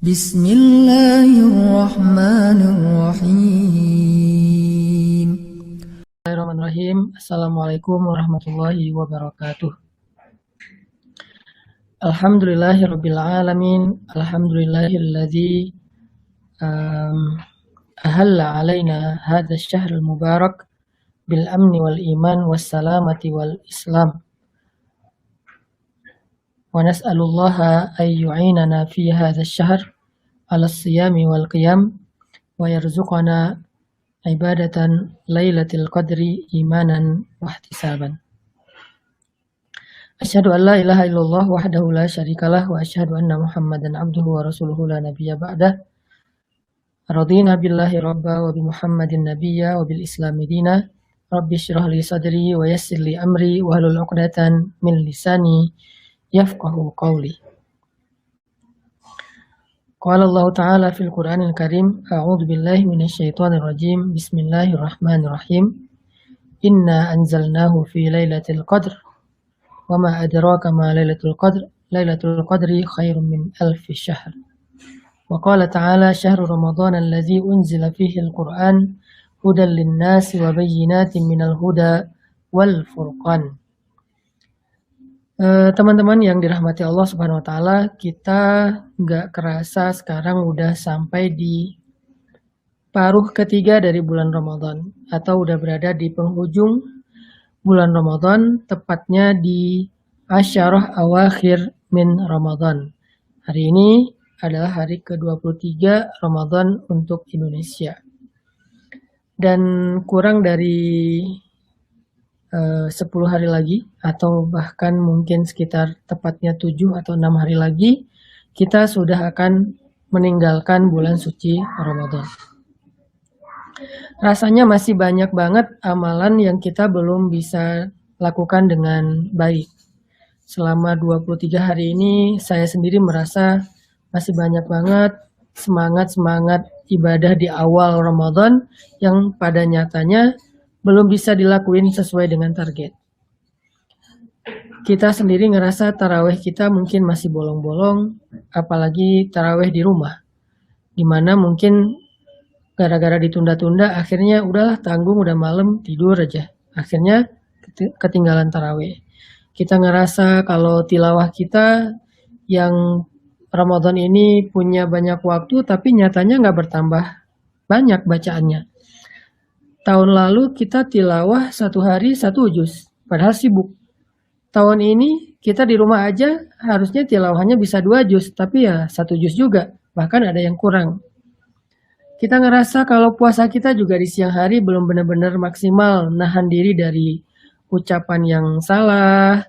Bismillahirrahmanirrahim. Bismillahirrahmanirrahim. Assalamualaikum warahmatullahi wabarakatuh. Alhamdulillahirabbil alamin. Alhamdulillahilladzi ahalla alaina hadha asy-syahrul mubarak bil amni wal iman was salamati wal islam. Wa nas'alullaha ay yu'inana fi hadha asy-syahr 'ala as-siyami wal qiyam wa yarzuqana ibadatan lailatul qadri imanan wa ihtisaban. Asyhadu an la ilaha illallah wahdahu la syarikalah wa asyhadu anna Muhammadan abduhu wa rasuluhu la nabiyya ba'dah. Radina billahi rabba wa bi Muhammadin nabiyya wa bil islami dina. Rabbi syrah li sadri wa yassir li amri wa hlul 'uqdatan min lisani yafqahu qawli. Qala Allah Ta'ala fil Qur'anil Karim, a'udzu billahi minasyaitonir rajim. Bismillahirrahmanirrahim. Inna anzalnahu fi lailatul qadr. Wa ma adraka ma lailatul qadr. Lailatul qadri khairum min alfi syahr. Wa qala ta'ala syahrul ramadhan allazi unzila fihi al-Qur'an hudan lin-nasi wa bayyinatin minal huda wal furqan. Teman-teman yang dirahmati Allah Subhanahu wa taala, kita nggak kerasa sekarang udah sampai di paruh ketiga dari bulan Ramadan atau udah berada di penghujung bulan Ramadan, tepatnya di asyarah awakhir min Ramadan. Hari ini adalah hari ke-23 Ramadan untuk Indonesia. Dan kurang dari 10 hari lagi atau bahkan mungkin sekitar tepatnya 7 atau 6 hari lagi kita sudah akan meninggalkan bulan suci Ramadan. Rasanya masih banyak banget amalan yang kita belum bisa lakukan dengan baik. Selama 23 hari ini saya sendiri merasa masih banyak banget semangat ibadah di awal Ramadan yang pada nyatanya belum bisa dilakuin sesuai dengan target. Kita sendiri ngerasa taraweh kita mungkin masih bolong-bolong, apalagi taraweh di rumah. Dimana mungkin gara-gara ditunda-tunda, akhirnya udahlah tanggung, udah malam, tidur aja. Akhirnya ketinggalan taraweh. Kita ngerasa kalau tilawah kita yang Ramadan ini punya banyak waktu, tapi nyatanya nggak bertambah banyak bacaannya. Tahun lalu kita tilawah 1 hari 1 juz, padahal sibuk. Tahun ini kita di rumah aja harusnya tilawahnya bisa 2 juz, tapi ya 1 juz juga, bahkan ada yang kurang. Kita ngerasa kalau puasa kita juga di siang hari belum benar-benar maksimal nahan diri dari ucapan yang salah,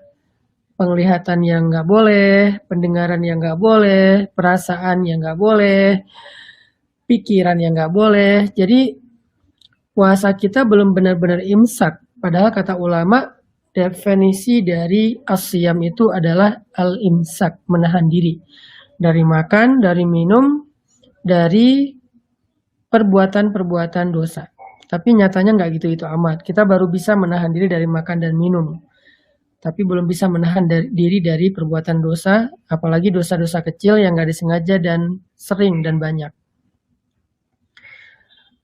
penglihatan yang nggak boleh, pendengaran yang nggak boleh, perasaan yang nggak boleh, pikiran yang nggak boleh. Jadi puasa kita belum benar-benar imsak. Padahal kata ulama, definisi dari as-siyam itu adalah al-imsak, menahan diri. Dari makan, dari minum, dari perbuatan-perbuatan dosa. Tapi nyatanya nggak gitu-gitu amat. Kita baru bisa menahan diri dari makan dan minum. Tapi belum bisa menahan diri dari perbuatan dosa, apalagi dosa-dosa kecil yang nggak disengaja dan sering dan banyak.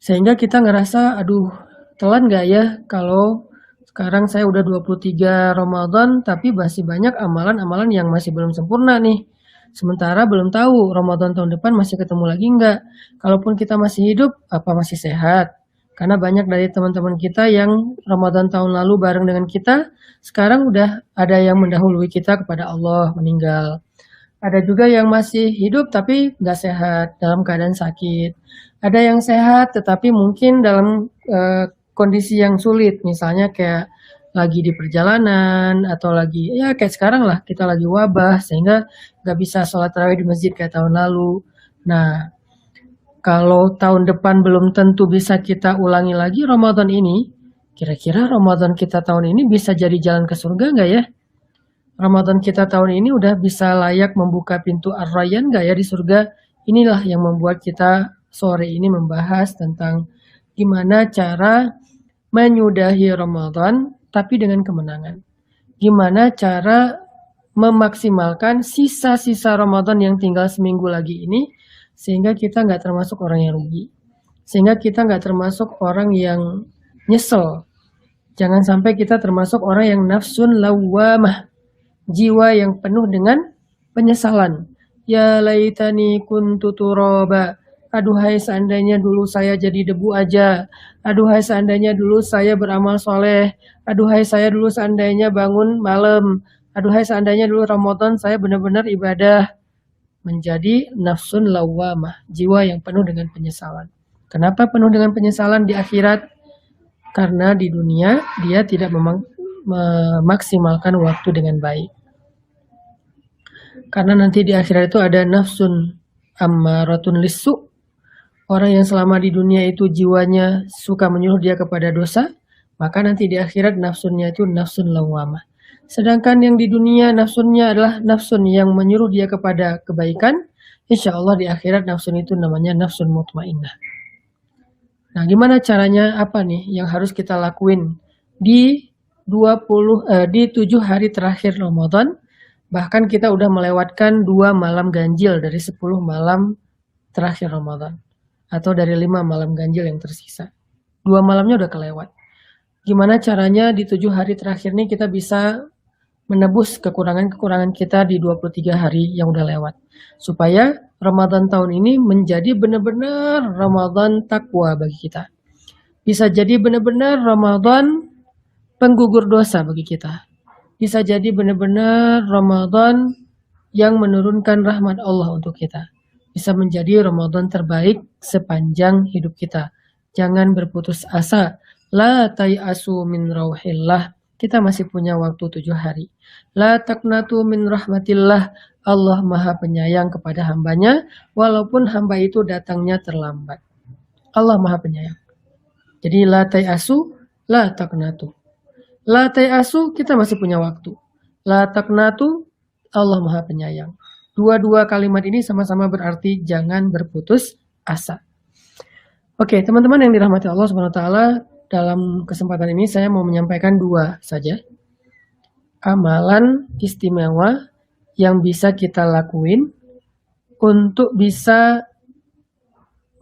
Sehingga kita ngerasa, aduh, telan nggak ya kalau sekarang saya udah 23 Ramadan, tapi masih banyak amalan-amalan yang masih belum sempurna nih. Sementara belum tahu Ramadan tahun depan masih ketemu lagi nggak. Kalaupun kita masih hidup, apa masih sehat? Karena banyak dari teman-teman kita yang Ramadan tahun lalu bareng dengan kita, sekarang udah ada yang mendahului kita kepada Allah, meninggal. Ada juga yang masih hidup tapi nggak sehat, dalam keadaan sakit. Ada yang sehat tetapi mungkin dalam kondisi yang sulit, misalnya kayak lagi di perjalanan atau lagi ya kayak sekarang lah kita lagi wabah sehingga nggak bisa sholat tarawih di masjid kayak tahun lalu. Nah, kalau tahun depan belum tentu bisa kita ulangi lagi Ramadan ini, kira-kira Ramadan kita tahun ini bisa jadi jalan ke surga nggak ya? Ramadan kita tahun ini udah bisa layak membuka pintu Ar-Rayyan nggak ya di surga? Inilah yang membuat kita sore ini membahas tentang gimana cara menyudahi Ramadan tapi dengan kemenangan. Gimana cara memaksimalkan sisa-sisa Ramadan yang tinggal seminggu lagi ini sehingga kita nggak termasuk orang yang rugi, sehingga kita nggak termasuk orang yang nyesel. Jangan sampai kita termasuk orang yang nafsun lawamah, jiwa yang penuh dengan penyesalan. Ya laitani kuntu turaba. Aduhai seandainya dulu saya jadi debu aja. Aduhai seandainya dulu saya beramal soleh. Aduhai saya dulu seandainya bangun malam. Aduhai seandainya dulu Ramadan saya benar-benar ibadah. Menjadi nafsun lawamah, jiwa yang penuh dengan penyesalan. Kenapa penuh dengan penyesalan di akhirat? Karena di dunia dia tidak memaksimalkan waktu dengan baik. Karena nanti di akhirat itu ada nafsun ammaratun lissu. Orang yang selama di dunia itu jiwanya suka menyuruh dia kepada dosa, maka nanti di akhirat nafsunnya itu nafsun lawamah. Sedangkan yang di dunia nafsunnya adalah nafsun yang menyuruh dia kepada kebaikan, insya Allah di akhirat nafsun itu namanya nafsun mutmainnah. Nah, gimana caranya? Apa nih yang harus kita lakuin di 7 hari terakhir Ramadan? Bahkan kita udah melewatkan 2 malam ganjil dari 10 malam terakhir Ramadan. Atau dari 5 malam ganjil yang tersisa. 2 malamnya udah kelewat. Gimana caranya di 7 hari terakhir ini kita bisa menebus kekurangan-kekurangan kita di 23 hari yang udah lewat. Supaya Ramadan tahun ini menjadi benar-benar Ramadan takwa bagi kita. Bisa jadi benar-benar Ramadan penggugur dosa bagi kita. Bisa jadi benar-benar Ramadan yang menurunkan rahmat Allah untuk kita. Bisa menjadi Ramadan terbaik sepanjang hidup kita. Jangan berputus asa. La tai'asu min rauhillah. Kita masih punya waktu 7 hari. La taqnatu min rahmatillah. Allah maha penyayang kepada hambanya, walaupun hamba itu datangnya terlambat. Allah maha penyayang. Jadi la tai'asu, la taqnatu. La tai'asu, kita masih punya waktu. La taqnatu, Allah maha penyayang. Dua-dua kalimat ini sama-sama berarti jangan berputus asa. Oke, teman-teman yang dirahmati Allah SWT, dalam kesempatan ini saya mau menyampaikan 2 saja. Amalan istimewa yang bisa kita lakuin untuk bisa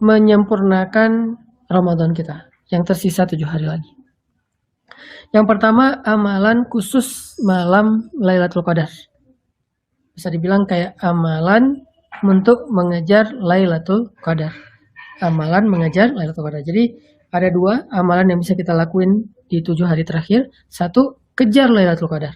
menyempurnakan Ramadan kita yang tersisa 7 hari lagi. Yang pertama, amalan khusus malam Lailatul Qadar. Bisa dibilang kayak amalan untuk mengejar Lailatul Qadar. Amalan mengejar Lailatul Qadar. Jadi ada 2 amalan yang bisa kita lakuin di 7 hari terakhir. 1, kejar Lailatul Qadar.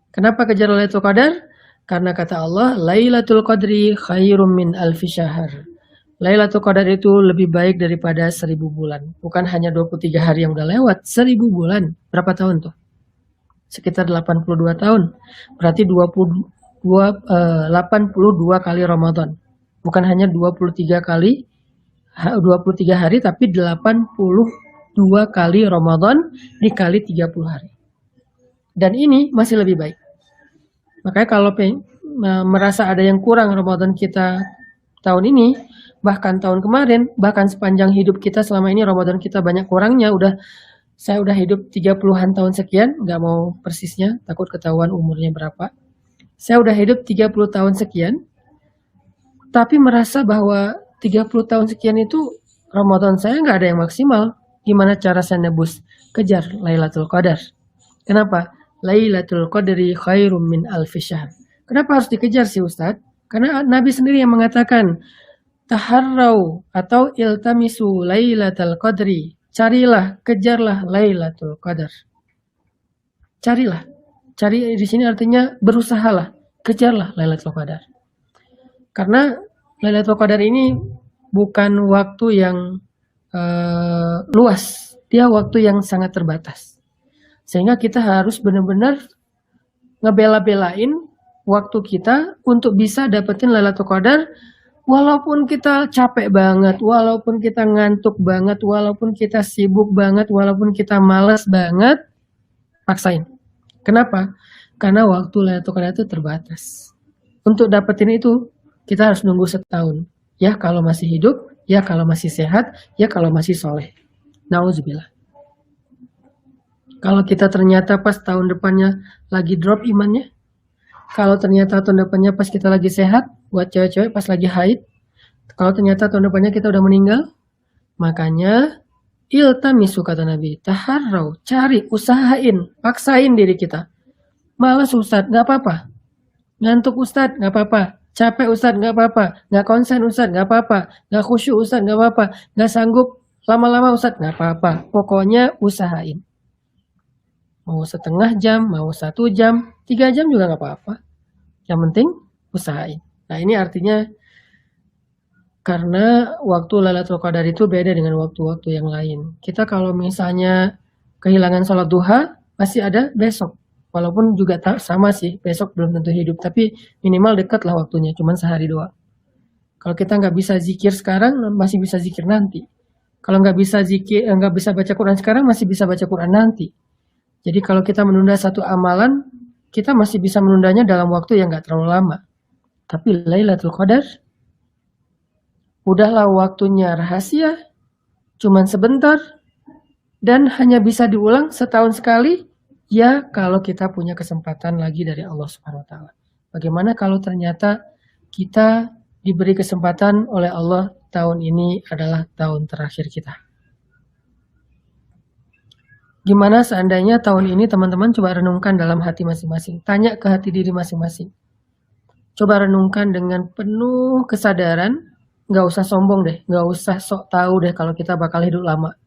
Kenapa kejar Lailatul Qadar? Karena kata Allah, Lailatul Qadri khairum min alfi syahr. Lailatul Qadar itu lebih baik daripada 1000 bulan. Bukan hanya 23 hari yang udah lewat, 1000 bulan. Berapa tahun tuh? Sekitar 82 tahun. Berarti 82 kali Ramadan. Bukan hanya 23 hari, tapi 82 kali Ramadan dikali 30 hari. Dan ini masih lebih baik. Makanya kalau merasa ada yang kurang Ramadan kita tahun ini, bahkan tahun kemarin, bahkan sepanjang hidup kita selama ini Ramadan kita banyak kurangnya, saya udah hidup 30-an tahun sekian, nggak mau persisnya, takut ketahuan umurnya berapa. Saya udah hidup 30 tahun sekian, tapi merasa bahwa 30 tahun sekian itu Ramadan saya nggak ada yang maksimal. Gimana cara saya nebus? Kejar Lailatul Qadar. Kenapa? Lailatul Qadri khairum min alfi syahr. Kenapa harus dikejar sih Ustadz? Karena Nabi sendiri yang mengatakan, taharrau atau iltamisu Lailatul Qadri. Carilah, kejarlah Lailatul Qadar. Carilah. Cari di sini artinya berusahalah, kejarlah Lailatul Qadar. Karena Lailatul Qadar ini bukan waktu yang luas, dia waktu yang sangat terbatas. Sehingga kita harus benar-benar ngebela-belain waktu kita untuk bisa dapetin Lailatul Qadar, walaupun kita capek banget, walaupun kita ngantuk banget, walaupun kita sibuk banget, walaupun kita malas banget, paksain. Kenapa? Karena waktu Lailatul Qadar itu terbatas. Untuk dapetin itu, kita harus nunggu setahun. Ya kalau masih hidup, ya kalau masih sehat, ya kalau masih soleh. Nauzubillah. Kalau kita ternyata pas tahun depannya lagi drop imannya, kalau ternyata tahun depannya pas kita lagi sehat, buat cewek-cewek pas lagi haid. Kalau ternyata tahun depannya kita udah meninggal, makanya iltamisu kata Nabi, taharrau, cari, usahain, paksain diri kita. Malas Ustadz, nggak apa-apa. Ngantuk Ustadz, nggak apa-apa. Capek Ustadz, nggak apa-apa. Nggak konsen Ustadz, nggak apa-apa. Nggak khusyuk Ustadz, nggak apa-apa. Nggak sanggup lama-lama Ustadz, nggak apa-apa. Pokoknya usahain. Mau setengah jam, mau 1 jam, 3 jam juga nggak apa-apa. Yang penting usahain. Nah ini artinya karena waktu Lailatul Qadar itu beda dengan waktu-waktu yang lain. Kita kalau misalnya kehilangan sholat duha, masih ada besok. Walaupun juga sama sih, besok belum tentu hidup. Tapi minimal dekat lah waktunya, cuma sehari doang. Kalau kita nggak bisa zikir sekarang, masih bisa zikir nanti. Kalau nggak bisa zikir, nggak bisa baca Quran sekarang, masih bisa baca Quran nanti. Jadi kalau kita menunda satu amalan, kita masih bisa menundanya dalam waktu yang nggak terlalu lama. Tapi Lailatul Qadar, udahlah waktunya rahasia, cuman sebentar, dan hanya bisa diulang setahun sekali, ya kalau kita punya kesempatan lagi dari Allah Subhanahu wa Ta'ala. Bagaimana kalau ternyata kita diberi kesempatan oleh Allah tahun ini adalah tahun terakhir kita? Gimana seandainya tahun ini teman-teman coba renungkan dalam hati masing-masing. Tanya ke hati diri masing-masing. Coba renungkan dengan penuh kesadaran. Nggak usah sombong deh. Nggak usah sok tahu deh kalau kita bakal hidup lama.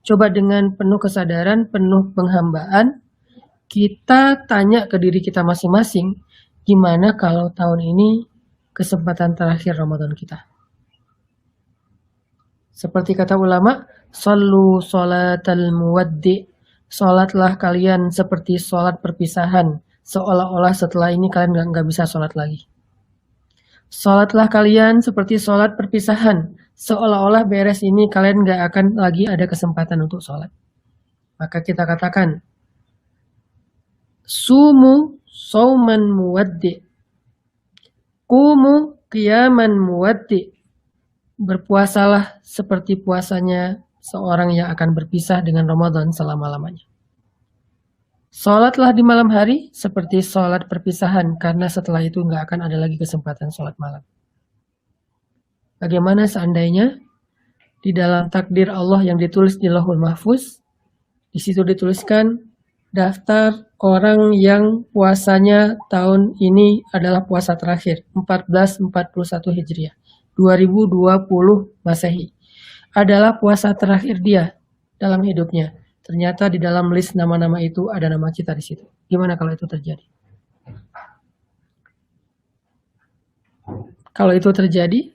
Coba dengan penuh kesadaran, penuh penghambaan. Kita tanya ke diri kita masing-masing. Gimana kalau tahun ini kesempatan terakhir Ramadan kita? Seperti kata ulama, Sallu sholatal muwaddi. Sholatlah kalian seperti sholat perpisahan, seolah-olah setelah ini kalian nggak bisa sholat lagi. Sholatlah kalian seperti sholat perpisahan, seolah-olah beres ini kalian nggak akan lagi ada kesempatan untuk sholat. Maka kita katakan, Sumu sauman muwaddi, Kumu qiyaman muwaddi. Berpuasalah seperti puasanya seorang yang akan berpisah dengan Ramadan selama-lamanya. Sholatlah di malam hari seperti sholat perpisahan, karena setelah itu nggak akan ada lagi kesempatan sholat malam. Bagaimana seandainya di dalam takdir Allah yang ditulis di Lauhul Mahfuz, di situ dituliskan daftar orang yang puasanya tahun ini adalah puasa terakhir, 1441 Hijriah, 2020 Masehi. Adalah puasa terakhir dia dalam hidupnya. Ternyata di dalam list nama-nama itu ada nama kita di situ. Gimana kalau itu terjadi? Kalau itu terjadi,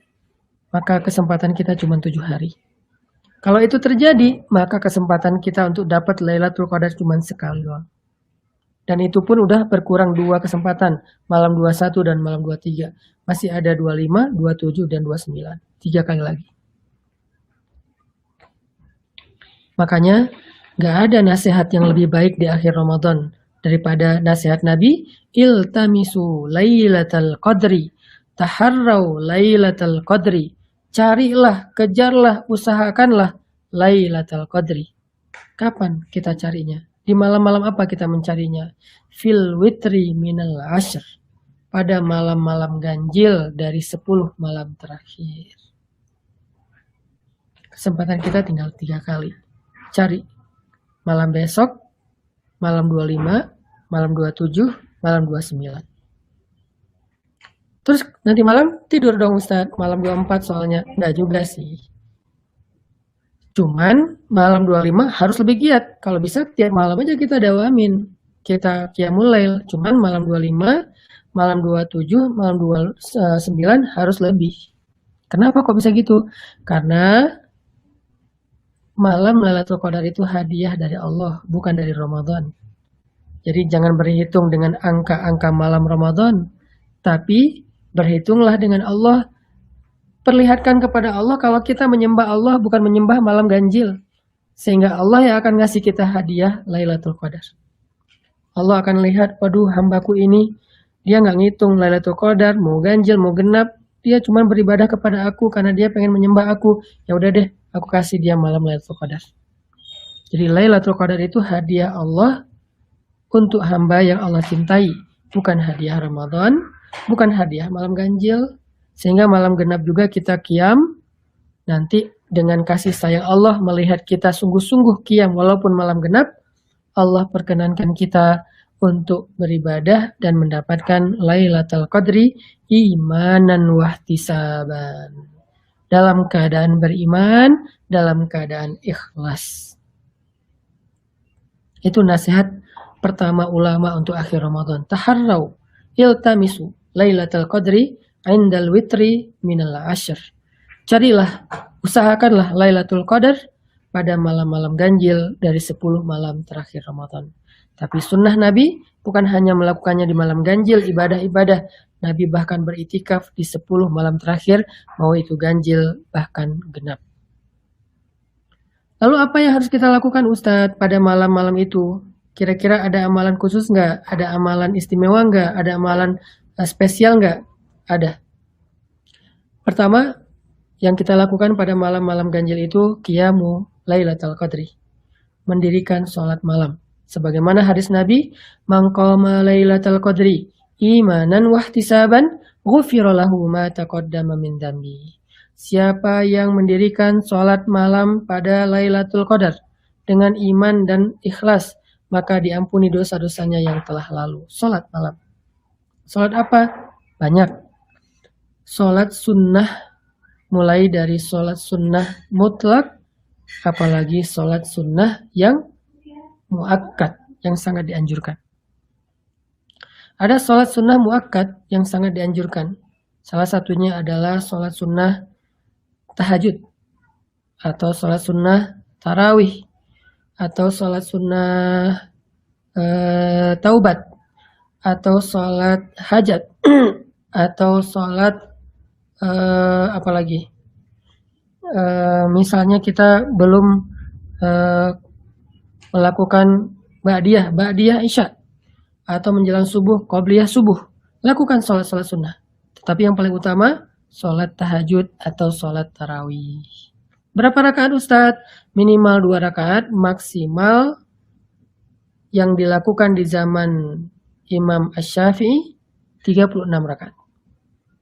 maka kesempatan kita cuma 7 hari. Kalau itu terjadi, maka kesempatan kita untuk dapat Lailatul Qadar cuma sekali doang. Dan itu pun udah berkurang 2 kesempatan, malam 21 dan malam 23. Masih ada 25, 27, dan 29. 3 kali lagi. Makanya gak ada nasihat yang lebih baik di akhir Ramadan daripada nasihat Nabi, iltamisu lailatal qadri, taharrau lailatal qadri. Carilah, kejarlah, usahakanlah lailatal qadri. Kapan kita carinya? Di malam-malam apa kita mencarinya? Fil witri minal ashr. Pada malam-malam ganjil dari 10 malam terakhir. Kesempatan kita tinggal 3 kali. Cari malam besok, malam 25, malam 27, malam 29. Terus nanti malam tidur dong Ustadz, malam 24 soalnya. Enggak juga sih. Cuman malam 25 harus lebih giat. Kalau bisa tiap malam aja kita dawamin. Kita qiyamul lail. Cuman malam 25, malam 27, malam 29 harus lebih. Kenapa kok bisa gitu? Karena malam Lailatul Qadar itu hadiah dari Allah, bukan dari Ramadan. Jadi jangan berhitung dengan angka-angka malam Ramadan, tapi berhitunglah dengan Allah. Perlihatkan kepada Allah kalau kita menyembah Allah bukan menyembah malam ganjil. Sehingga Allah yang akan ngasih kita hadiah Lailatul Qadar. Allah akan lihat, waduh hambaku ini, dia nggak ngitung Lailatul Qadar, mau ganjil, mau genap. Dia cuma beribadah kepada aku karena dia pengen menyembah aku. Ya udah deh, aku kasih dia malam Lailatul Qadar. Jadi Lailatul Qadar itu hadiah Allah untuk hamba yang Allah cintai. Bukan hadiah Ramadan, bukan hadiah malam ganjil, Sehingga malam genap juga kita qiyam, nanti dengan kasih sayang Allah melihat kita sungguh-sungguh qiyam walaupun malam genap, Allah perkenankan kita untuk beribadah dan mendapatkan Lailatul Qadri imanan wahtisaban. Dalam keadaan beriman, dalam keadaan ikhlas. Itu nasihat pertama ulama untuk akhir Ramadan. Taharrau iltamisu Lailatul Qadri indal witri minal ashr. Carilah, usahakanlah Lailatul Qadar pada malam-malam ganjil dari 10 malam terakhir Ramadan. Tapi sunnah Nabi bukan hanya melakukannya di malam ganjil, ibadah-ibadah. Nabi bahkan beritikaf di 10 malam terakhir, mau itu ganjil bahkan genap. Lalu apa yang harus kita lakukan Ustadz pada malam-malam itu? Kira-kira ada amalan khusus nggak? Ada amalan istimewa nggak? Ada amalan spesial nggak? Ada. Pertama, yang kita lakukan pada malam-malam ganjil itu qiyamu Lailatul Qadri. Mendirikan sholat malam. Sebagaimana hadis Nabi, "Man qama Lailatul Qadri imanan wahtisaban ghufira lahu ma taqaddama min dzambi." Siapa yang mendirikan sholat malam pada Lailatul Qadar dengan iman dan ikhlas, maka diampuni dosa-dosanya yang telah lalu. Sholat malam. Sholat apa? Banyak. Sholat sunnah, mulai dari sholat sunnah mutlak, apalagi sholat sunnah yang muakkad, yang sangat dianjurkan. Ada sholat sunnah muakkad yang sangat dianjurkan. Salah satunya adalah sholat sunnah tahajud, atau sholat sunnah tarawih, atau sholat sunnah taubat, atau sholat hajat, atau sholat apalagi. Misalnya kita belum melakukan ba'diyah isya, atau menjelang subuh, qobliyah subuh. Lakukan sholat-sholat sunnah. Tetapi yang paling utama, sholat tahajud atau sholat tarawih. Berapa rakaat Ustadz? Minimal 2 rakaat, maksimal yang dilakukan di zaman Imam Asy-Syafi'i 36 rakaat.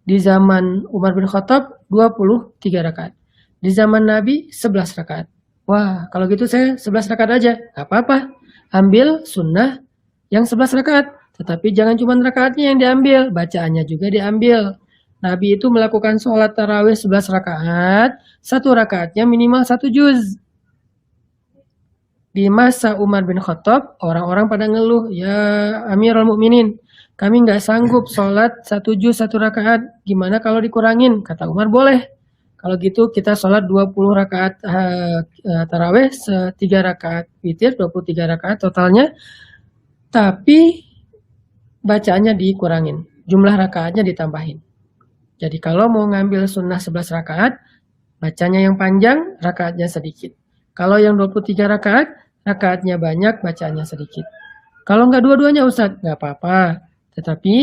Di zaman Umar bin Khattab 23 rakaat. Di zaman Nabi 11 rakaat. Wah, kalau gitu saya 11 rakaat aja. Gak apa-apa. Ambil sunnah yang 11 rakaat. Tetapi jangan cuma rakaatnya yang diambil, bacaannya juga diambil. Nabi itu melakukan sholat tarawih 11 rakaat, 1 rakaatnya minimal 1 juz. Di masa Umar bin Khattab, orang-orang pada ngeluh, ya Amirul Mukminin, kami nggak sanggup sholat 1 juz 1 rakaat, gimana kalau dikurangin? Kata Umar, boleh. Kalau gitu kita sholat 20 rakaat tarawih, 3 rakaat witir, 23 rakaat totalnya. Tapi bacaannya dikurangin, jumlah rakaatnya ditambahin. Jadi kalau mau ngambil sunnah 11 rakaat, bacanya yang panjang, rakaatnya sedikit. Kalau yang 23 rakaat, rakaatnya banyak, bacaannya sedikit. Kalau nggak dua-duanya Ustadz, nggak apa-apa. Tetapi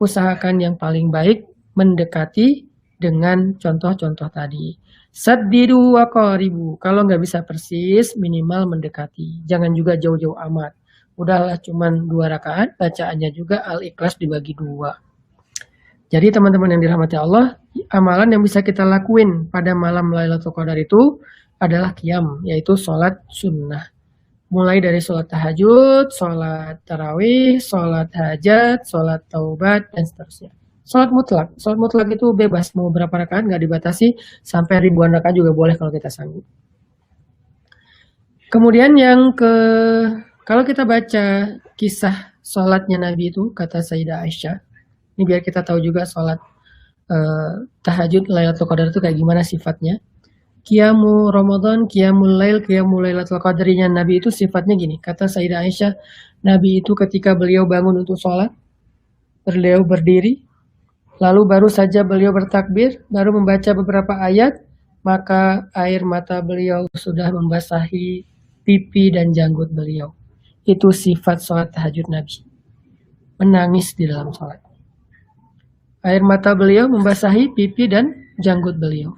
usahakan yang paling baik mendekati dengan contoh-contoh tadi. Saddidu wa qaribu. Kalau nggak bisa persis, minimal mendekati. Jangan juga jauh-jauh amat. Udahlah cuman 2 rakaat, bacaannya juga Al-Ikhlas dibagi 2. Jadi teman-teman yang dirahmati Allah, amalan yang bisa kita lakuin pada malam Lailatul Qadar itu adalah qiyam, yaitu sholat sunnah. Mulai dari sholat tahajud, sholat tarawih, sholat hajat, sholat taubat, dan seterusnya. Sholat mutlak itu bebas, mau berapa rakaat nggak dibatasi, sampai ribuan rakaat juga boleh kalau kita sanggup. Kemudian kalau kita baca kisah sholatnya Nabi itu, kata Sayyidah Aisyah, ini biar kita tahu juga sholat tahajud Lailatul Qadar itu kayak gimana sifatnya. Qiyamu Ramadan, Qiyamul Lail, Qiyamul Lailatul Qadrinya Nabi itu sifatnya gini. Kata Sayyidah Aisyah, Nabi itu ketika beliau bangun untuk sholat, beliau berdiri, lalu baru saja beliau bertakbir, baru membaca beberapa ayat, maka air mata beliau sudah membasahi pipi dan janggut beliau. Itu sifat sholat tahajud Nabi. Menangis di dalam sholat. Air mata beliau membasahi pipi dan janggut beliau.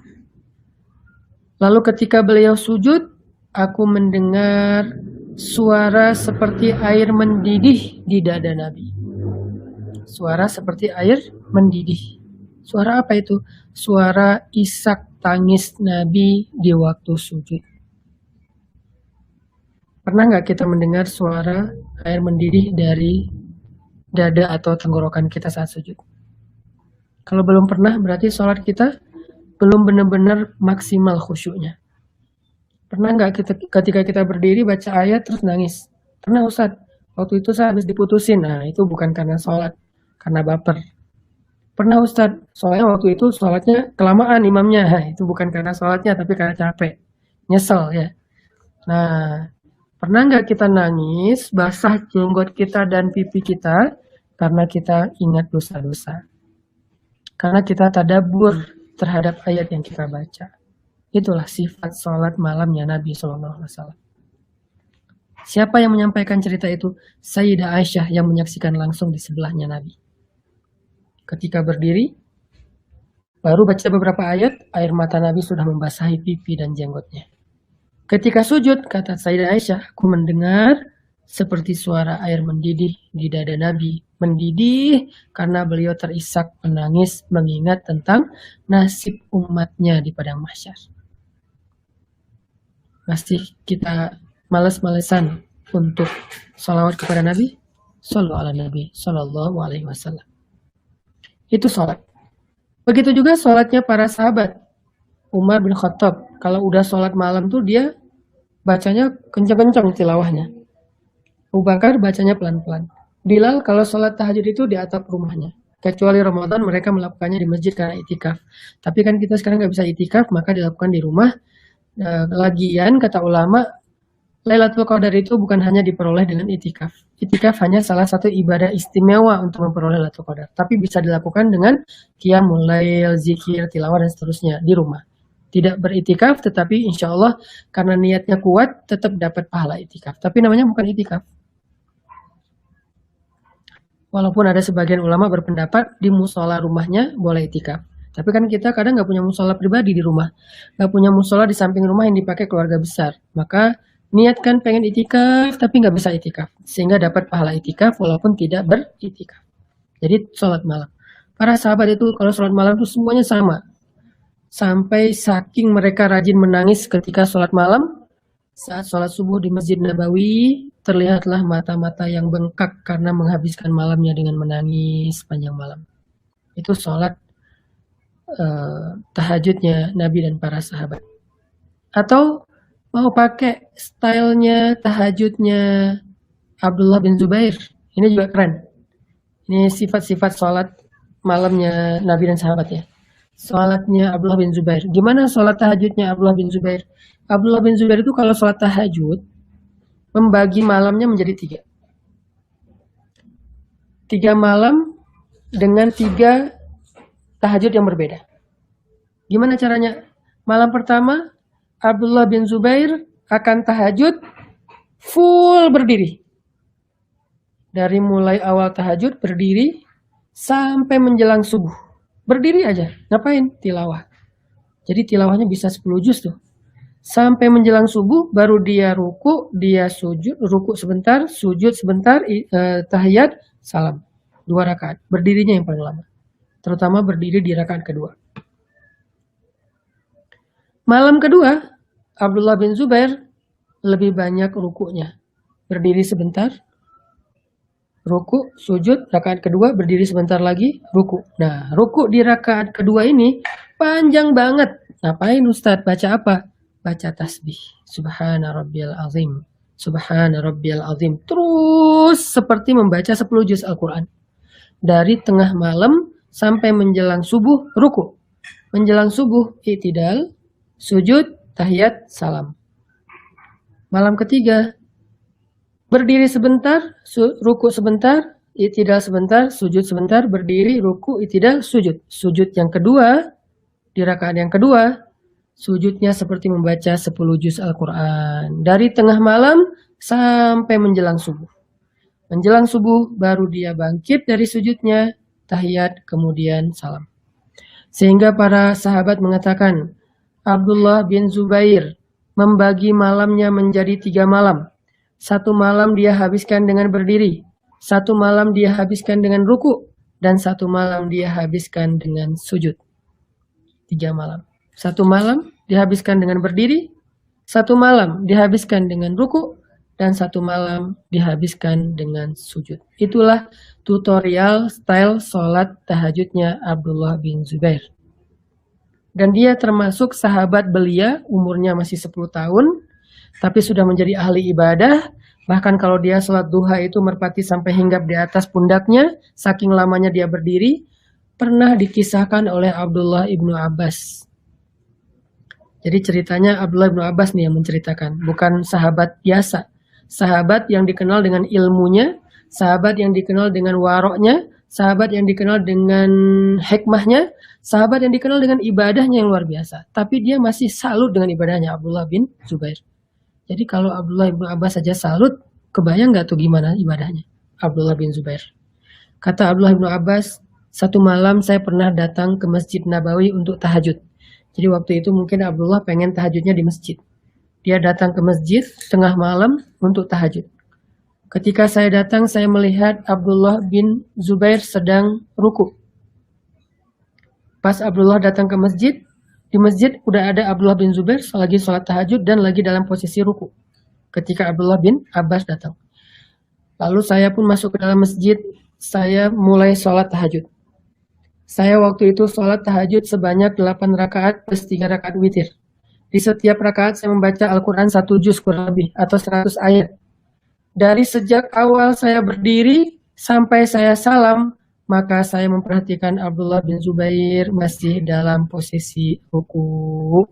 Lalu ketika beliau sujud, aku mendengar suara seperti air mendidih di dada Nabi. Suara seperti air mendidih. Suara apa itu? Suara isak tangis Nabi di waktu sujud. Pernah nggak kita mendengar suara air mendidih dari dada atau tenggorokan kita saat sujud? Kalau belum pernah, berarti sholat kita belum benar-benar maksimal khusyuknya. Pernah nggak ketika kita berdiri baca ayat terus nangis? Pernah Ustadz? Waktu itu saya habis diputusin. Nah, itu bukan karena sholat, karena baper. Pernah Ustadz? Soalnya waktu itu sholatnya kelamaan imamnya. Nah, itu bukan karena sholatnya, tapi karena capek. Nyesel ya. Nah, pernah nggak kita nangis, basah jenggot kita dan pipi kita, karena kita ingat dosa-dosa? Karena kita tadabbur terhadap ayat yang kita baca. Itulah sifat sholat malamnya Nabi SAW. Siapa yang menyampaikan cerita itu? Sayyidah Aisyah yang menyaksikan langsung di sebelahnya Nabi. Ketika berdiri, baru baca beberapa ayat, air mata Nabi sudah membasahi pipi dan jenggotnya. Ketika sujud, kata Sayyidah Aisyah, aku mendengar seperti suara air mendidih di dada Nabi. Mendidih karena beliau terisak menangis mengingat tentang nasib umatnya di padang mahsyar. Masih kita malas-malesan untuk sholawat kepada Nabi? Shallu ala Nabi sallallahu alaihi wasallam. Itu sholat. Begitu juga sholatnya para sahabat. Umar bin Khattab, kalau udah sholat malam tuh dia bacanya kencang-kencang tilawahnya. Abu Bakar bacanya pelan-pelan. Bilal kalau sholat tahajud itu di atap rumahnya. Kecuali Ramadan mereka melakukannya di masjid karena itikaf. Tapi kan kita sekarang nggak bisa itikaf, maka dilakukan di rumah. Lagian kata ulama, Lailatul Qadar itu bukan hanya diperoleh dengan itikaf. Itikaf hanya salah satu ibadah istimewa untuk memperoleh Lailatul Qadar. Tapi bisa dilakukan dengan qiyamul lail, zikir, tilawah dan seterusnya di rumah. Tidak beritikaf, tetapi insya Allah karena niatnya kuat tetap dapat pahala itikaf. Tapi namanya bukan itikaf. Walaupun ada sebagian ulama berpendapat di musola rumahnya boleh itikaf. Tapi kan kita kadang nggak punya musola pribadi di rumah. Nggak punya musola di samping rumah yang dipakai keluarga besar. Maka niatkan pengen itikaf tapi nggak bisa itikaf. Sehingga dapat pahala itikaf walaupun tidak beritikaf. Jadi sholat malam. Para sahabat itu kalau sholat malam itu semuanya sama. Sampai saking mereka rajin menangis ketika sholat malam. Saat sholat subuh di Masjid Nabawi, terlihatlah mata-mata yang bengkak karena menghabiskan malamnya dengan menangis sepanjang malam. Itu sholat tahajudnya Nabi dan para sahabat. Atau mau pakai stylenya tahajudnya Abdullah bin Zubair. Ini juga keren. Ini sifat-sifat sholat malamnya Nabi dan sahabat ya. Sholatnya Abdullah bin Zubair. Gimana sholat tahajudnya Abdullah bin Zubair? Abdullah bin Zubair itu kalau sholat tahajud membagi malamnya menjadi 3. 3 malam dengan 3 tahajud yang berbeda. Gimana caranya? Malam pertama Abdullah bin Zubair akan tahajud full berdiri. Dari mulai awal tahajud berdiri sampai menjelang subuh. Berdiri aja. Ngapain? Tilawah. Jadi tilawahnya bisa 10 juz tuh. Sampai menjelang subuh baru dia ruku, dia sujud, ruku sebentar, sujud sebentar, tahiyat, salam. 2 rakaat. Berdirinya yang paling lama. Terutama berdiri di rakaat kedua. Malam kedua, Abdullah bin Zubair lebih banyak rukunya. Berdiri sebentar, ruku, sujud, rakaat kedua, berdiri sebentar lagi, ruku. Nah, ruku di rakaat kedua ini panjang banget. Ngapain Ustadz? Baca apa? Baca tasbih. Subhana rabbiyal azim. Subhana rabbiyal azim. Terus seperti membaca 10 juz Al-Quran. Dari tengah malam sampai menjelang subuh, ruku. Menjelang subuh, i'tidal, sujud, tahiyat, salam. Malam ketiga, berdiri sebentar, ruku sebentar, i'tidal sebentar, sujud sebentar, berdiri, ruku, i'tidal, sujud. Sujud yang kedua, di rakaat yang kedua, sujudnya seperti membaca 10 juz Al-Quran. Dari tengah malam sampai menjelang subuh. Menjelang subuh baru dia bangkit dari sujudnya, tahiyat, kemudian salam. Sehingga para sahabat mengatakan, Abdullah bin Zubair membagi malamnya menjadi 3 malam. 1 malam dia habiskan dengan berdiri. 1 malam dia habiskan dengan ruku. dan 1 malam dia habiskan dengan sujud. 3 malam. 1 malam dihabiskan dengan berdiri, 1 malam dihabiskan dengan ruku, dan 1 malam dihabiskan dengan sujud. Itulah tutorial style sholat tahajudnya Abdullah bin Zubair. Dan dia termasuk sahabat belia, umurnya masih 10 tahun, tapi sudah menjadi ahli ibadah. Bahkan kalau dia sholat duha itu merpati sampai hinggap di atas pundaknya, saking lamanya dia berdiri, pernah dikisahkan oleh Abdullah ibnu Abbas. Jadi ceritanya Abdullah ibnu Abbas nih yang menceritakan, bukan sahabat biasa. Sahabat yang dikenal dengan ilmunya, sahabat yang dikenal dengan waroknya, sahabat yang dikenal dengan hikmahnya, sahabat yang dikenal dengan ibadahnya yang luar biasa. Tapi dia masih salut dengan ibadahnya Abdullah bin Zubair. Jadi kalau Abdullah bin Abbas saja salut, kebayang nggak tuh gimana ibadahnya Abdullah bin Zubair. Kata Abdullah bin Abbas, 1 malam saya pernah datang ke Masjid Nabawi untuk tahajud. Jadi waktu itu mungkin Abdullah pengen tahajudnya di masjid. Dia datang ke masjid tengah malam untuk tahajud. Ketika saya datang, saya melihat Abdullah bin Zubair sedang ruku. Pas Abdullah datang ke masjid, di masjid udah ada Abdullah bin Zubair lagi sholat tahajud dan lagi dalam posisi ruku. Ketika Abdullah bin Abbas datang. Lalu saya pun masuk ke dalam masjid, saya mulai sholat tahajud. Saya waktu itu sholat tahajud sebanyak 8 rakaat plus 3 rakaat witir. Di setiap rakaat saya membaca Al-Quran 1 juz kurang lebih atau 100 ayat. Dari sejak awal saya berdiri sampai saya salam, maka saya memperhatikan Abdullah bin Zubair masih dalam posisi ruku.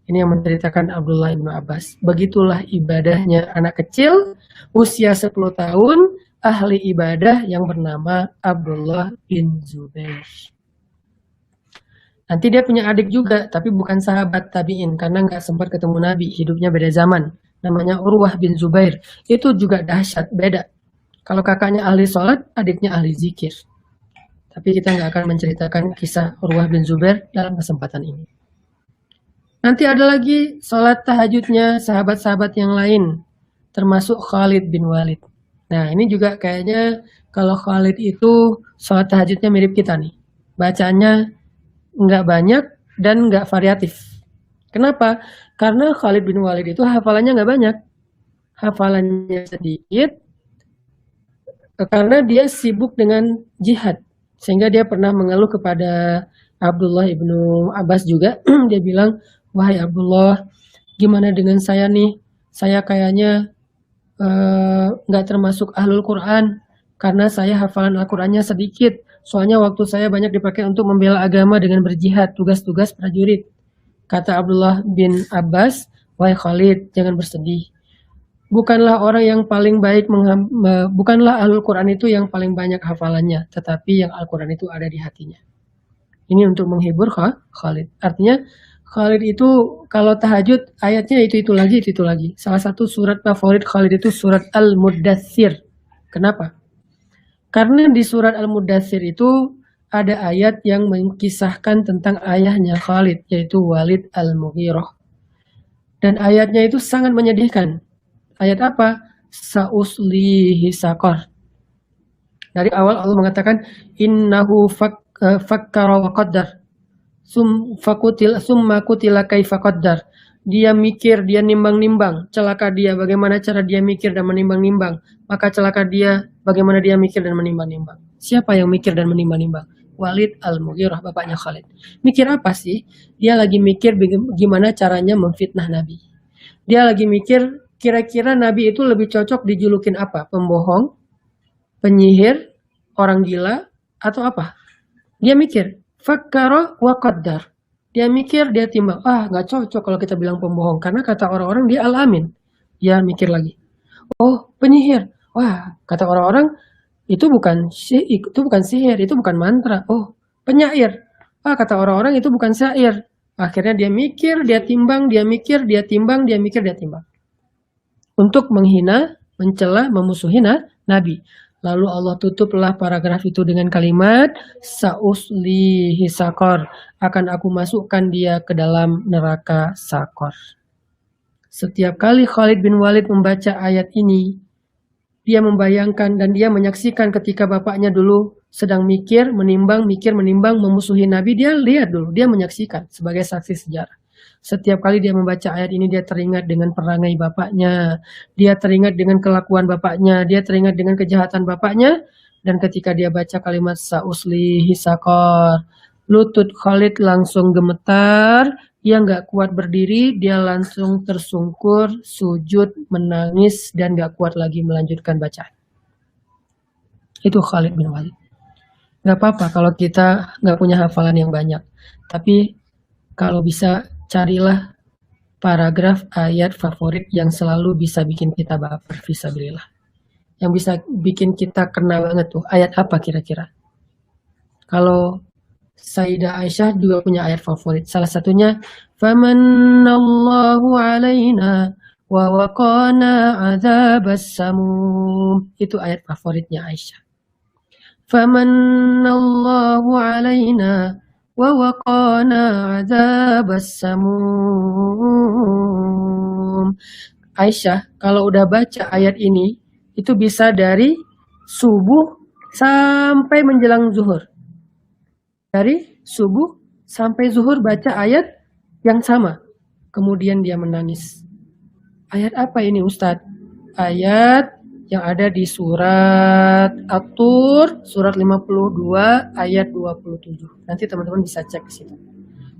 Ini yang menceritakan Abdullah bin Abbas. Begitulah ibadahnya anak kecil, usia 10 tahun, ahli ibadah yang bernama Abdullah bin Zubair. Nanti dia punya adik juga, tapi bukan sahabat tabi'in, karena nggak sempat ketemu Nabi, hidupnya beda zaman. Namanya Urwah bin Zubair. Itu juga dahsyat, beda. Kalau kakaknya ahli sholat, adiknya ahli zikir. Tapi kita nggak akan menceritakan kisah Urwah bin Zubair dalam kesempatan ini. Nanti ada lagi sholat tahajudnya sahabat-sahabat yang lain, termasuk Khalid bin Walid. Nah ini juga kayaknya kalau Khalid itu sholat tahajudnya mirip kita nih. Bacanya nggak banyak dan nggak variatif. Kenapa? Karena Khalid bin Walid itu hafalannya nggak banyak. Hafalannya sedikit karena dia sibuk dengan jihad. Sehingga dia pernah mengeluh kepada Abdullah ibnu Abbas juga. Dia bilang, wahai Abdullah, gimana dengan saya nih? Saya kayaknya nggak termasuk ahlul Quran. Karena saya hafalan Al-Qurannya sedikit. Soalnya waktu saya banyak dipakai untuk membela agama dengan berjihad, tugas-tugas prajurit. Kata Abdullah bin Abbas, wahai Khalid, jangan bersedih. Bukanlah orang yang paling baik, bukanlah ahlul Quran itu yang paling banyak hafalannya, tetapi yang Al-Quran itu ada di hatinya. Ini untuk menghibur Khalid. Artinya Khalid itu kalau tahajud ayatnya itu lagi, itu lagi. Salah satu surat favorit Khalid itu surat Al-Muddatsir. Kenapa? Karena di surat Al-Muddatsir itu ada ayat yang mengisahkan tentang ayahnya Khalid, yaitu Walid Al-Mughirah. Dan ayatnya itu sangat menyedihkan. Ayat apa? Sa'uslihi saqar. Dari awal Allah mengatakan, innahu fakkara wa qaddar. Summa kutila kaifa qaddar. Dia mikir, dia nimbang-nimbang. Celaka dia, bagaimana cara dia mikir dan menimbang-nimbang. Maka celaka dia, bagaimana dia mikir dan menimbang-nimbang. Siapa yang mikir dan menimbang-nimbang? Walid Al-Mughirah, bapaknya Khalid. Mikir apa sih? Dia lagi mikir gimana caranya memfitnah Nabi. Dia lagi mikir, kira-kira Nabi itu lebih cocok dijulukin apa? Pembohong, penyihir, orang gila, atau apa? Dia mikir, fakkara wa qaddar. Dia mikir, dia timbang, nggak cocok kalau kita bilang pembohong. Karena kata orang-orang dia al-amin. Dia mikir lagi. Oh, penyihir. Wah, kata orang-orang itu bukan sihir, itu bukan mantra. Oh, penyair. Kata orang-orang itu bukan syair. Akhirnya dia mikir, dia timbang, dia mikir, dia timbang, dia mikir, dia timbang. Untuk menghina, mencela, memusuhi Nabi. Lalu Allah tutuplah paragraf itu dengan kalimat sa'uslihi saqar, akan aku masukkan dia ke dalam neraka Saqar. Setiap kali Khalid bin Walid membaca ayat ini, dia membayangkan dan dia menyaksikan ketika bapaknya dulu sedang mikir, menimbang, memusuhi Nabi, dia lihat dulu, dia menyaksikan sebagai saksi sejarah. Setiap kali dia membaca ayat ini, dia teringat dengan perangai bapaknya, dia teringat dengan kelakuan bapaknya, dia teringat dengan kejahatan bapaknya, dan ketika dia baca kalimat sa'uslihi saqar, lutut Khalid langsung gemetar, dia nggak kuat berdiri, dia langsung tersungkur, sujud, menangis, dan nggak kuat lagi melanjutkan bacaan. Itu Khalid bin Walid. Nggak apa-apa kalau kita nggak punya hafalan yang banyak, tapi kalau bisa carilah paragraf ayat favorit yang selalu bisa bikin kita baper, fisabilillah. Yang bisa bikin kita kena banget tuh, ayat apa kira-kira? Kalau Sayyidah Aisyah juga punya ayat favorit. Salah satunya, Famanallahu alaina wa waqana adzabas samum. Itu ayat favoritnya Aisyah. Famanallahu alaina wa waqana adzabas samum. Aisyah kalau udah baca ayat ini itu bisa dari subuh sampai menjelang zuhur. Dari subuh sampai zuhur baca ayat yang sama. Kemudian dia menangis. Ayat apa ini Ustadz? Ayat yang ada di surat At-Tur, surat 52 ayat 27. Nanti teman-teman bisa cek di situ.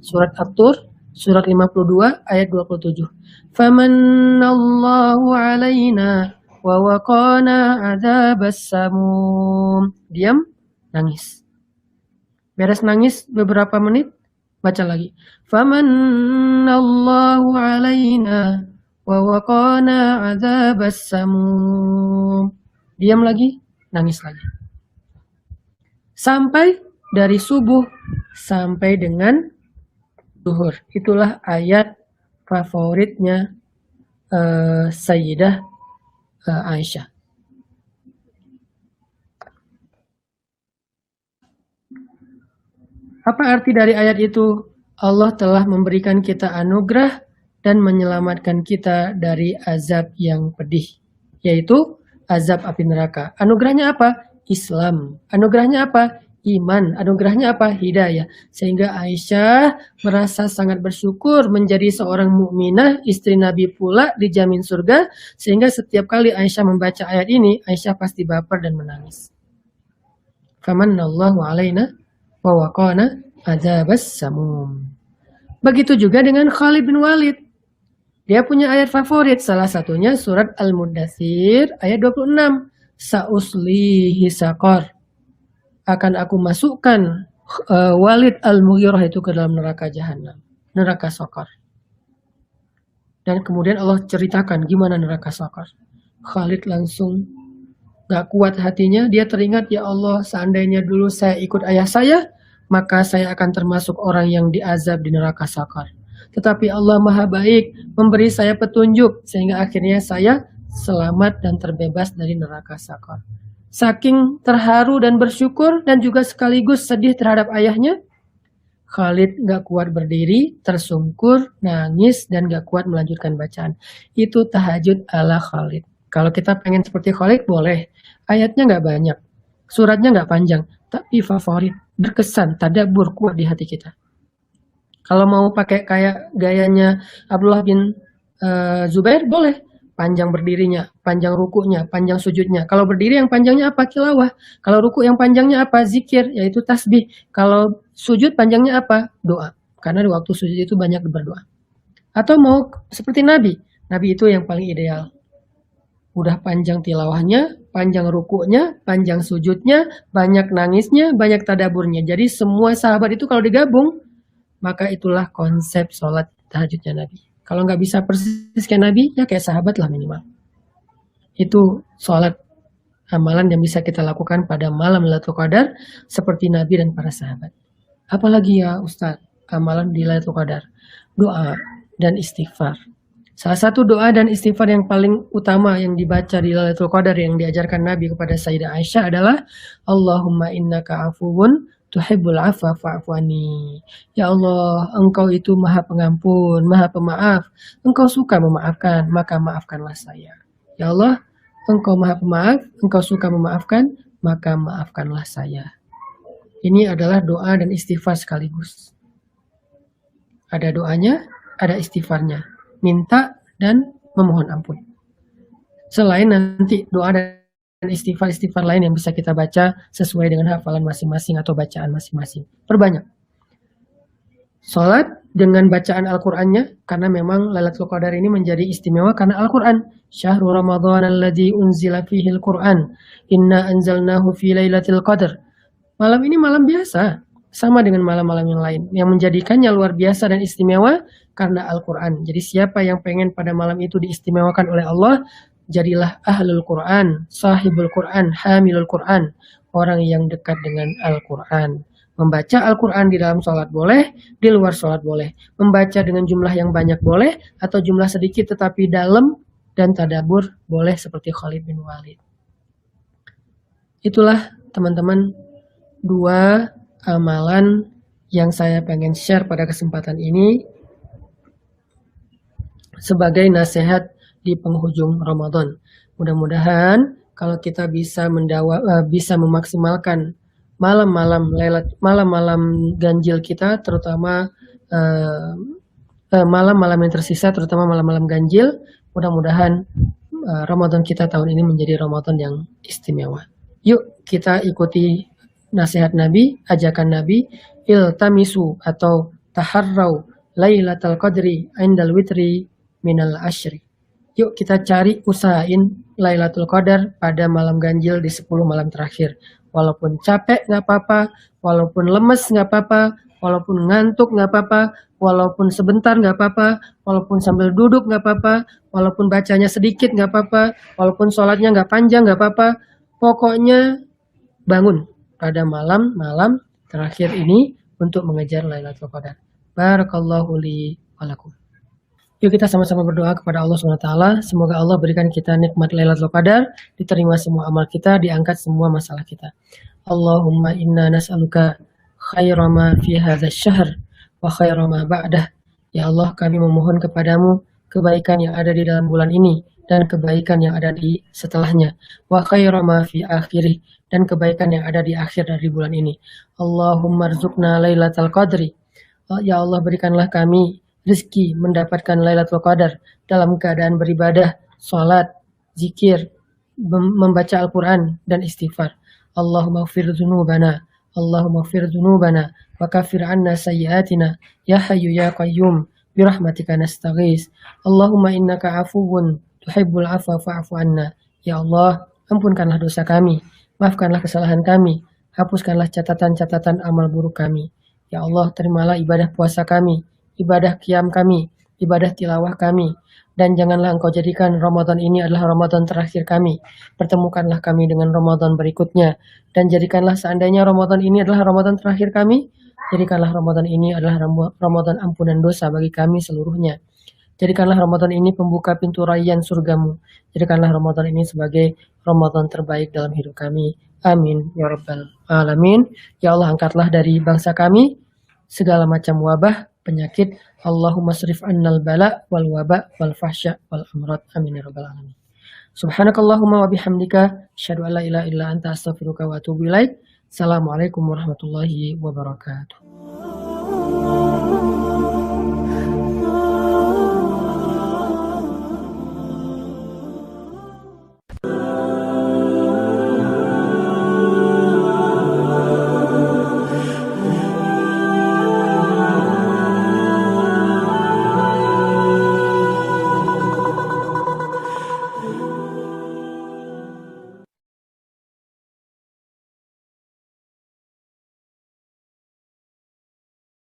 Surat At-Tur, surat 52 ayat 27. Famanallahu alaina wa waqana adzabas samum. Diam, nangis. Beres nangis beberapa menit, baca lagi. Famanallahu alaina wa waqana adzabas samum. Diam lagi, nangis lagi. Sampai dari subuh sampai dengan zuhur. Itulah ayat favoritnya Sayyidah Aisyah. Apa arti dari ayat itu? Allah telah memberikan kita anugerah dan menyelamatkan kita dari azab yang pedih, yaitu azab api neraka. Anugerahnya apa? Islam. Anugerahnya apa? Iman. Anugerahnya apa? Hidayah. Sehingga Aisyah merasa sangat bersyukur menjadi seorang mukminah, istri Nabi pula, dijamin surga. Sehingga setiap kali Aisyah membaca ayat ini, Aisyah pasti baper dan menangis. Famanallahu alaina wa waqana adzabas samum. Begitu juga dengan Khalid bin Walid. Dia punya ayat favorit, salah satunya surat Al-Muddatsir ayat 26. Sa'uslihi saqar. Akan aku masukkan Walid Al-Mughirah itu ke dalam neraka jahanam, neraka saqar. Dan kemudian Allah ceritakan gimana neraka saqar. Khalid langsung gak kuat hatinya, dia teringat, ya Allah, seandainya dulu saya ikut ayah saya, maka saya akan termasuk orang yang diazab di neraka saqar. Tetapi Allah Maha Baik, memberi saya petunjuk, sehingga akhirnya saya selamat dan terbebas dari neraka saqar. Saking terharu dan bersyukur, dan juga sekaligus sedih terhadap ayahnya, Khalid gak kuat berdiri, tersungkur, nangis, dan gak kuat melanjutkan bacaan. Itu tahajud ala Khalid. Kalau kita pengen seperti Khalid, boleh. Ayatnya nggak banyak, suratnya nggak panjang, tapi favorit, berkesan, tadabbur, kuat di hati kita. Kalau mau pakai kayak gayanya Abdullah bin Zubair, boleh. Panjang berdirinya, panjang rukunya, panjang sujudnya. Kalau berdiri yang panjangnya apa? Tilawah. Kalau ruku yang panjangnya apa? Zikir, yaitu tasbih. Kalau sujud panjangnya apa? Doa. Karena di waktu sujud itu banyak berdoa. Atau mau seperti Nabi. Nabi itu yang paling ideal. Udah panjang tilawahnya, panjang rukunya, panjang sujudnya, banyak nangisnya, banyak tadaburnya. Jadi semua sahabat itu kalau digabung, maka itulah konsep sholat tahajudnya Nabi. Kalau nggak bisa persis kayak Nabi, ya kayak sahabat lah minimal. Itu sholat amalan yang bisa kita lakukan pada malam Lailatul Qadar seperti Nabi dan para sahabat. Apalagi ya Ustadz, amalan di Lailatul Qadar, doa dan istighfar. Salah satu doa dan istighfar yang paling utama yang dibaca di Lailatul Qadar yang diajarkan Nabi kepada Sayyidah Aisyah adalah Allahumma innaka afuwun tuhibbul afwa fa'fu anni. Ya Allah, Engkau itu Maha Pengampun, Maha Pemaaf. Engkau suka memaafkan, maka maafkanlah saya. Ya Allah, Engkau Maha Pemaaf, Engkau suka memaafkan, maka maafkanlah saya. Ini adalah doa dan istighfar sekaligus. Ada doanya, ada istighfarnya. Minta dan memohon ampun. Selain nanti doa dan istighfar-istighfar lain yang bisa kita baca sesuai dengan hafalan masing-masing atau bacaan masing-masing. Perbanyak. Sholat dengan bacaan Al-Qur'annya, karena memang Lailatul Qadar ini menjadi istimewa karena Al-Qur'an. Syahrul Ramadan alladzi unzila fihil Qur'an. Inna anzalnahu fi Lailatul Qadar. Malam ini malam biasa, sama dengan malam-malam yang lain. Yang menjadikannya luar biasa dan istimewa karena Al-Qur'an. Jadi siapa yang pengen pada malam itu diistimewakan oleh Allah, jadilah ahlul Qur'an, sahibul Qur'an, hamilul Qur'an, orang yang dekat dengan Al-Qur'an. Membaca Al-Quran di dalam sholat boleh, di luar sholat boleh. Membaca dengan jumlah yang banyak boleh, atau jumlah sedikit tetapi dalam dan tadabbur boleh seperti Khalid bin Walid. Itulah teman-teman 2 amalan yang saya pengen share pada kesempatan ini sebagai nasihat di penghujung Ramadan. Mudah-mudahan kalau kita bisa memaksimalkan malam-malam ganjil kita, terutama malam-malam yang tersisa, terutama malam-malam ganjil, mudah-mudahan Ramadan kita tahun ini menjadi Ramadan yang istimewa. Yuk kita ikuti nasihat Nabi, ajakan Nabi, iltamisu atau taharrau Lailatul Qadri indal witri minal ashri. Yuk kita cari, usahain Lailatul Qadar pada malam ganjil di 10 malam terakhir. Walaupun capek nggak apa-apa, walaupun lemes nggak apa-apa, walaupun ngantuk nggak apa-apa, walaupun sebentar nggak apa-apa, walaupun sambil duduk nggak apa-apa, walaupun bacanya sedikit nggak apa-apa, walaupun sholatnya nggak panjang nggak apa-apa. Pokoknya bangun pada malam-malam terakhir ini untuk mengejar Lailatul Qadar. Barakallahu li wa lakum. Yuk kita sama-sama berdoa kepada Allah SWT. Semoga Allah berikan kita nikmat Lailatul Qadar, diterima semua amal kita, diangkat semua masalah kita. Allahumma inna nas'aluka khaira ma fi hadzal syahr wa khaira ma ba'dah. Ya Allah, kami memohon kepadamu kebaikan yang ada di dalam bulan ini dan kebaikan yang ada di setelahnya. Wa khaira ma fi akhirih, dan kebaikan yang ada di akhir dari bulan ini. Allahumma rzuqna Lailatul Qadri. Ya Allah, berikanlah kami rezeki mendapatkan Lailatul Qadar dalam keadaan beribadah, sholat, zikir, membaca Al-Quran, dan istighfar. Allahumma gfir dzunubana, Allahumma gfir dzunubana, wa kafir anna sayyiatina, ya hayyu ya qayyum, birahmatika nastaghis. Allahumma innaka afuwun, tuhibbul afwa fa'fu anna. Ya Allah, ampunkanlah dosa kami, maafkanlah kesalahan kami, hapuskanlah catatan-catatan amal buruk kami. Ya Allah, terimalah ibadah puasa kami, ibadah qiyam kami, ibadah tilawah kami, dan janganlah Engkau jadikan Ramadan ini adalah Ramadan terakhir kami. Pertemukanlah kami dengan Ramadan berikutnya, dan jadikanlah seandainya Ramadan ini adalah Ramadan terakhir kami, jadikanlah Ramadan ini adalah Ramadan ampunan dosa bagi kami seluruhnya. Jadikanlah Ramadan ini pembuka pintu rayyan surgamu. Jadikanlah Ramadan ini sebagai Ramadan terbaik dalam hidup kami. Amin ya rabbal alamin. Ya Allah, angkatlah dari bangsa kami segala macam wabah, penyakit. Allahumma srif annal bala wal waba wal fahsya wal amrad. Amin ya rabbal alamin. Subhanakallahumma wa bihamdika asyhadu an la ilaha illa anta astaghfiruka wa atubu ilaik. Assalamualaikum warahmatullahi wabarakatuh.